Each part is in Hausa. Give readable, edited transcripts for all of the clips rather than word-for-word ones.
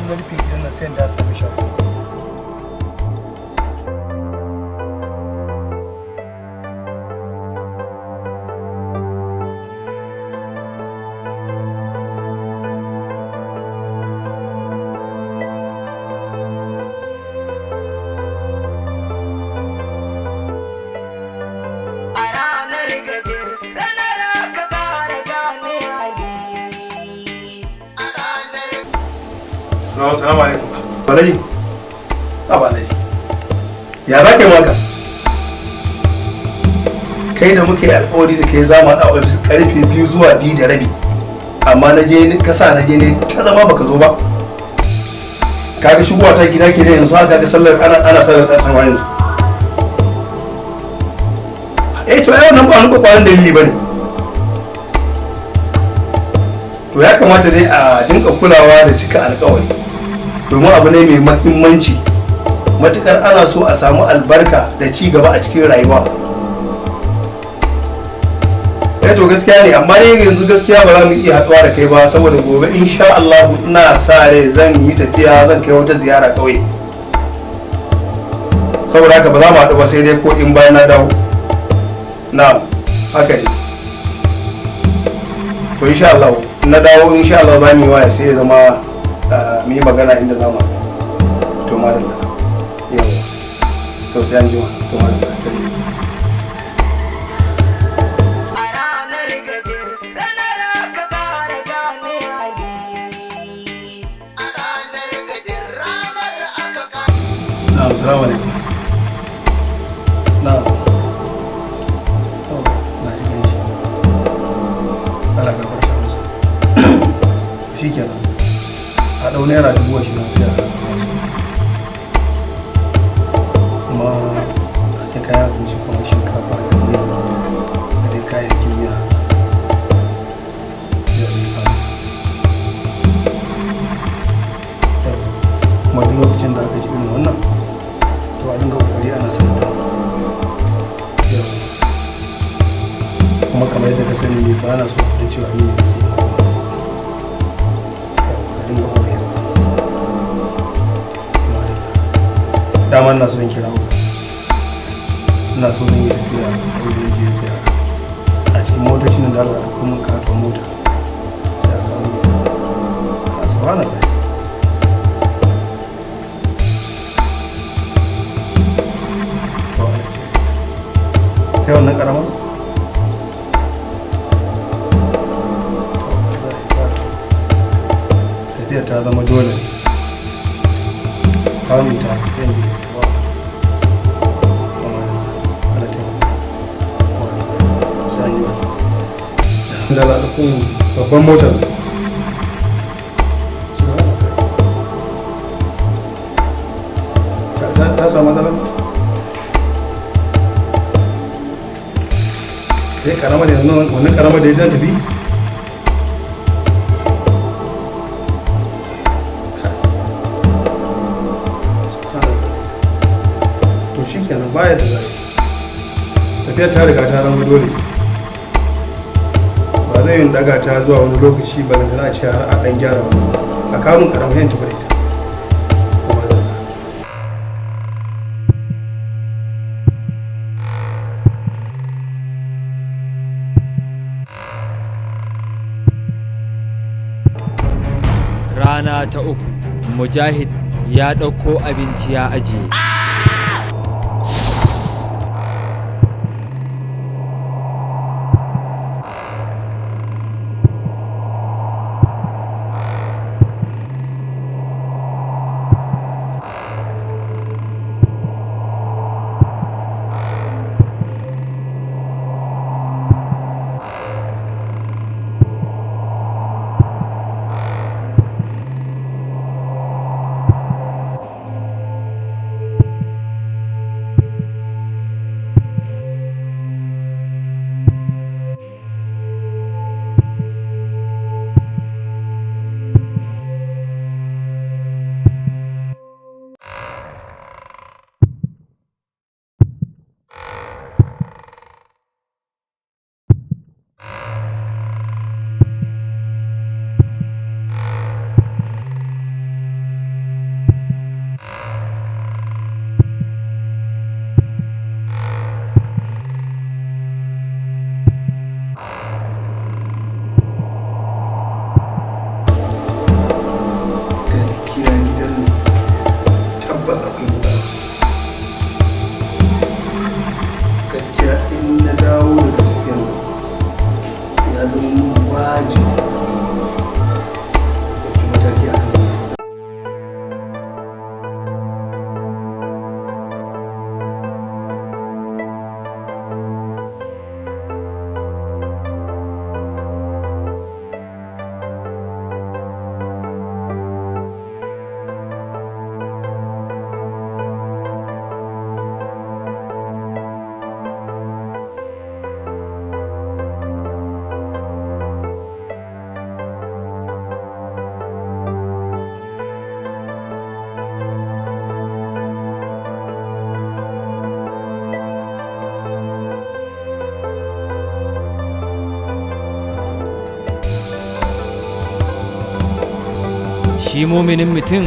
na rufe gidan nan sai in da sami shago. Assalamu alaikum. Balaji. Balaji. Ya za ka yi maka? Kai da muke alƙawari da kai za mu haɗa ofis ƙarfe 2 zuwa 2 da rabi. Amma na je ka sa na je ne ta zama baka zo ba. Kaga shigowa ta gida ke ne yanzu haka ga sallar ana sallar ɗan sama yanzu. To yau nan ba wani kwakwaran dalili ba ne. To ya kamata dai a dinka kulawa da cika alƙawari. Domin abu ne mai mahimmanci matukar ana so a samu albarka da ci gaba a cikin rayuwa. To gaskiya ne, amma dai yanzu gaskiya ba za mu iya haɗuwa da kai ba saboda gobe insha Allah ina sa rai zan yi tafiya, zan kai wata ziyara kawai. Saboda haka ba za mu haɗu ba sai dai ko in bayan na dawo. Na'am, haka ne. To insha Allah na dawo insha Allah za mu yi waya sai ya zama mu yi magana inda za mu to madalla yawa to sai an jima to madalla na'am assalamu alaikum na'am na ji shi Allah ka farka musu shikenan a ɗau naira 20,000 sai a kuma a sai kayan abinci kuma shinkafa da mai da dai kayayyakin miya sai a rufa kuma duk lokacin da aka ji irin wannan to a dinga kokari ana sanar da kuma kamar yadda ka sani ne ba na so a san cewa ni ne ke dinga kokari dama ina son kira ku ina so zan yi tafiya a wajen je siya a cikin motocin da Allah kuma katon mota sai a kawo a subhanallah sai wannan karamar tafiya ta zama dole kamun ta sai ne da lalakun babban motar ta samu matsalar sai karama da yanzu wannan karama da ya jan tafi to shi kenan baya da zai tafiya ta riga ta rama dole ba zai yin daga ta zuwa wani lokaci ba da a ce har a ɗan gyara wani a kamun karamar yin tafi da ita rana ta uku mujahid ya ɗauko abinci ya ajiye shi muminin mutum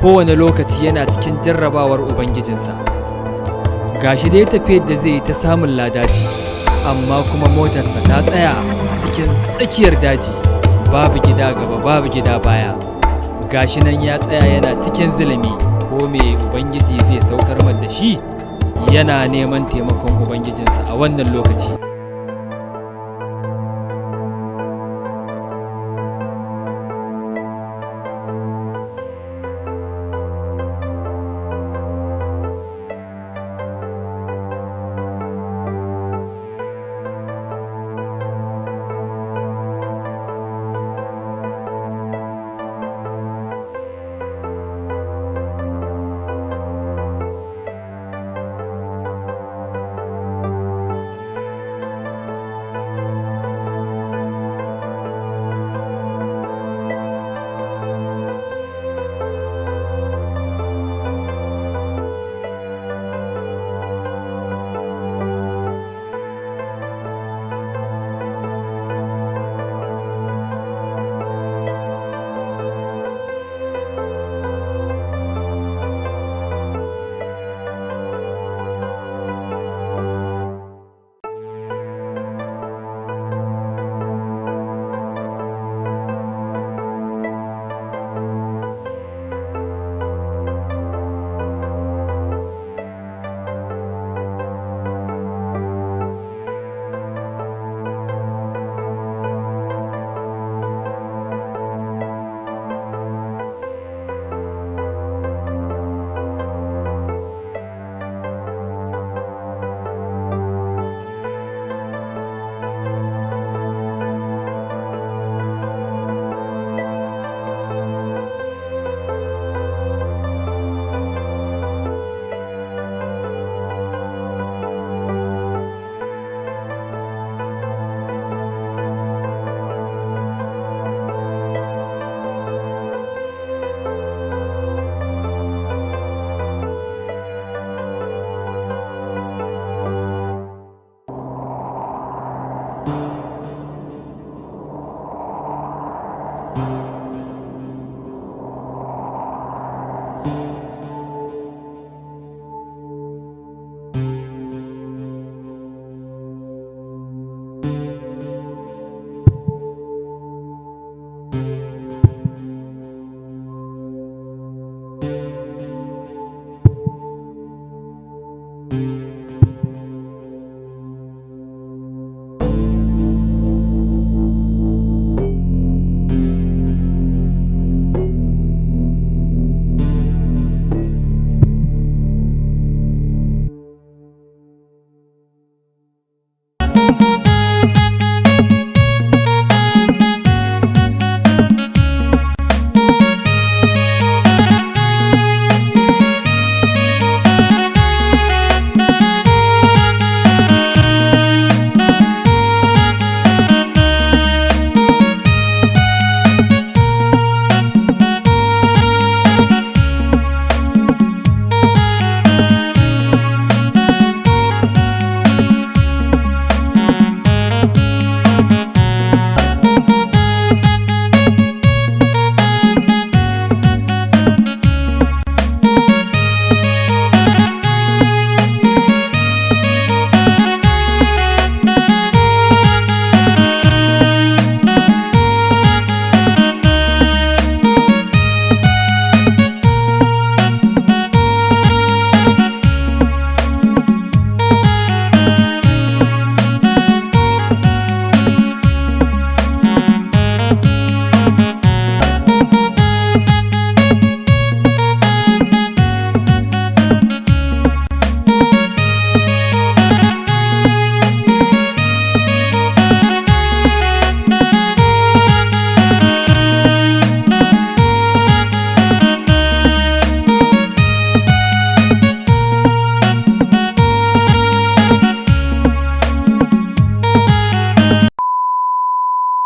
kowane lokaci yana cikin jarrabawar ubangijinsa. Gashi dai tafiyar da zai yi ta samun ladaci, amma kuma motarsa ta tsaya cikin tsakiyar daji, babu gida gaba babu gida baya. Gashi nan ya tsaya yana cikin zulumi, ko me ubangiji zai saukar da shi? Yana neman taimakon ubangijinsa a wannan lokaci. Thank you. Thank you.